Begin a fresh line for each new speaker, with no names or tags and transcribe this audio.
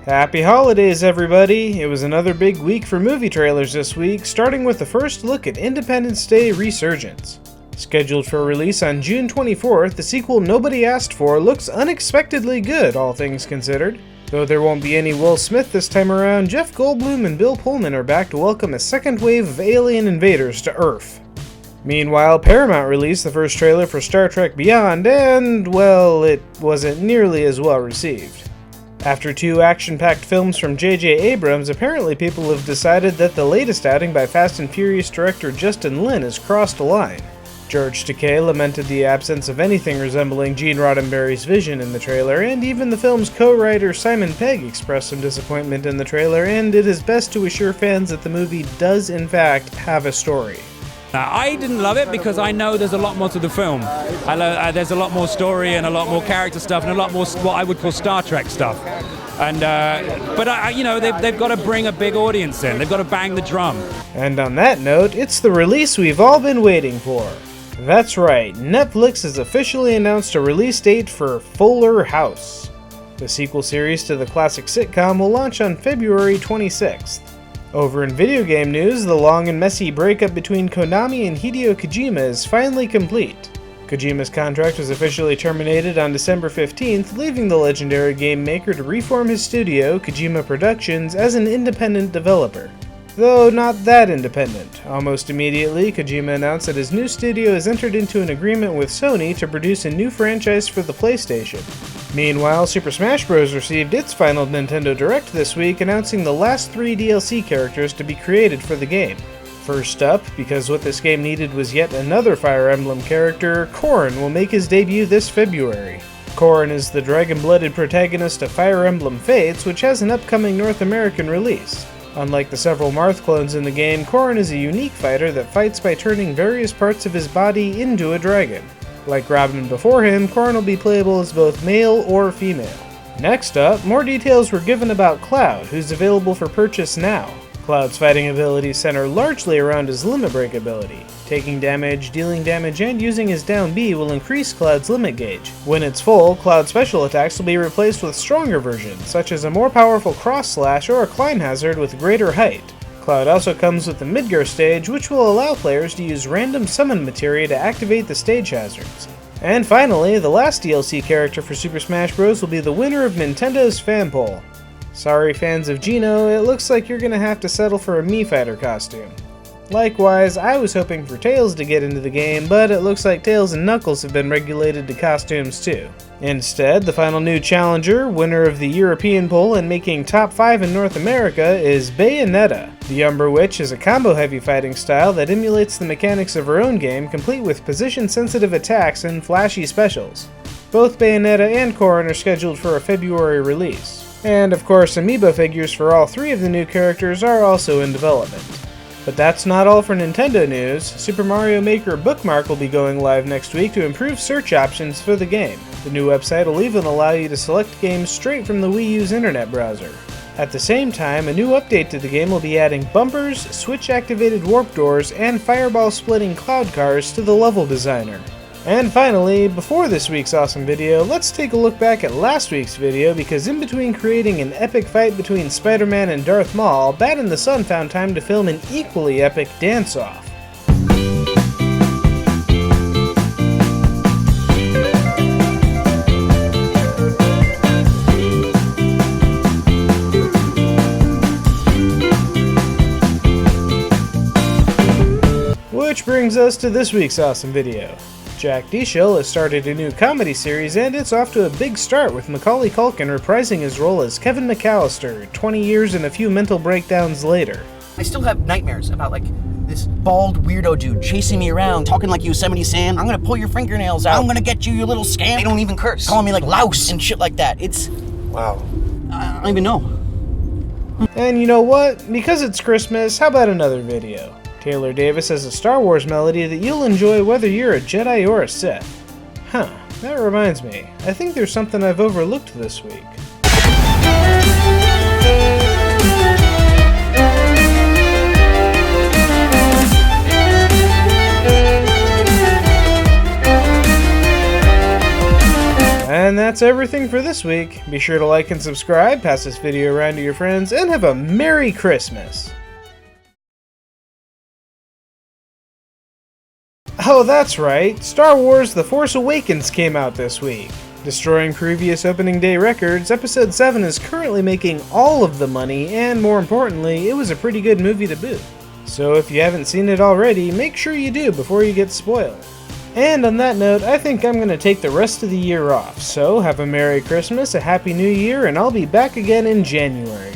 Happy holidays, everybody! It was another big week for movie trailers this week, starting with the first look at Independence Day: Resurgence. Scheduled for release on June 24th, the sequel nobody asked for looks unexpectedly good, all things considered. Though there won't be any Will Smith this time around, Jeff Goldblum and Bill Pullman are back to welcome a second wave of alien invaders to Earth. Meanwhile, Paramount released the first trailer for Star Trek Beyond, and, well, it wasn't nearly as well received. After two action-packed films from J.J. Abrams, apparently people have decided that the latest outing by Fast and Furious director Justin Lin has crossed a line. George Takei lamented the absence of anything resembling Gene Roddenberry's vision in the trailer, and even the film's co-writer Simon Pegg expressed some disappointment in the trailer and did his best to assure fans that the movie does in fact have a story.
I didn't love it because I know there's a lot more to the film. There's a lot more story and a lot more character stuff and a lot more what I would call Star Trek stuff. And they've got to bring a big audience in. They've got to bang the drum.
And on that note, it's the release we've all been waiting for. That's right, Netflix has officially announced a release date for Fuller House. The sequel series to the classic sitcom will launch on February 26th. Over in video game news, the long and messy breakup between Konami and Hideo Kojima is finally complete. Kojima's contract was officially terminated on December 15th, leaving the legendary game maker to reform his studio, Kojima Productions, as an independent developer. Though not that independent. Almost immediately, Kojima announced that his new studio has entered into an agreement with Sony to produce a new franchise for the PlayStation. Meanwhile, Super Smash Bros. Received its final Nintendo Direct this week, announcing the last 3 DLC characters to be created for the game. First up, because what this game needed was yet another Fire Emblem character, Corrin will make his debut this February. Corrin is the dragon-blooded protagonist of Fire Emblem Fates, which has an upcoming North American release. Unlike the several Marth clones in the game, Corrin is a unique fighter that fights by turning various parts of his body into a dragon. Like Robin before him, Corrin will be playable as both male or female. Next up, more details were given about Cloud, who's available for purchase now. Cloud's fighting abilities center largely around his limit break ability. Taking damage, dealing damage, and using his down B will increase Cloud's limit gauge. When it's full, Cloud's special attacks will be replaced with stronger versions, such as a more powerful cross slash or a climb hazard with greater height. Cloud also comes with the Midgar stage, which will allow players to use random summon materia to activate the stage hazards. And finally, the last DLC character for Super Smash Bros. Will be the winner of Nintendo's fan poll. Sorry fans of Geno, it looks like you're gonna have to settle for a Mii Fighter costume. Likewise, I was hoping for Tails to get into the game, but it looks like Tails and Knuckles have been regulated to costumes too. Instead, the final new challenger, winner of the European poll and making top 5 in North America, is Bayonetta. The Umber Witch is a combo-heavy fighting style that emulates the mechanics of her own game, complete with position-sensitive attacks and flashy specials. Both Bayonetta and Corrin are scheduled for a February release. And of course, amiibo figures for all 3 of the new characters are also in development. But that's not all for Nintendo news. Super Mario Maker Bookmark will be going live next week to improve search options for the game. The new website will even allow you to select games straight from the Wii U's internet browser. At the same time, a new update to the game will be adding bumpers, Switch-activated warp doors, and fireball-splitting cloud cars to the level designer. And finally, before this week's awesome video, let's take a look back at last week's video, because in between creating an epic fight between Spider-Man and Darth Maul, Bat and the Sun found time to film an equally epic dance-off. Which brings us to this week's awesome video. Jack Dieschel has started a new comedy series, and it's off to a big start with Macaulay Culkin reprising his role as Kevin McAllister 20 years and a few mental breakdowns later.
I still have nightmares about, this bald weirdo dude chasing me around, talking like Yosemite Sam. I'm gonna pull your fingernails out. I'm gonna get you, you little scam. They don't even curse. Calling me louse and shit like that. It's... wow. I don't even know.
And you know what? Because it's Christmas, how about another video? Taylor Davis has a Star Wars melody that you'll enjoy whether you're a Jedi or a Sith. Huh, that reminds me. I think there's something I've overlooked this week. And that's everything for this week. Be sure to like and subscribe, pass this video around to your friends, and have a Merry Christmas! Oh, that's right, Star Wars The Force Awakens came out this week. Destroying previous opening day records, Episode 7 is currently making all of the money, and more importantly, it was a pretty good movie to boot. So if you haven't seen it already, make sure you do before you get spoiled. And on that note, I think I'm going to take the rest of the year off, so have a Merry Christmas, a Happy New Year, and I'll be back again in January.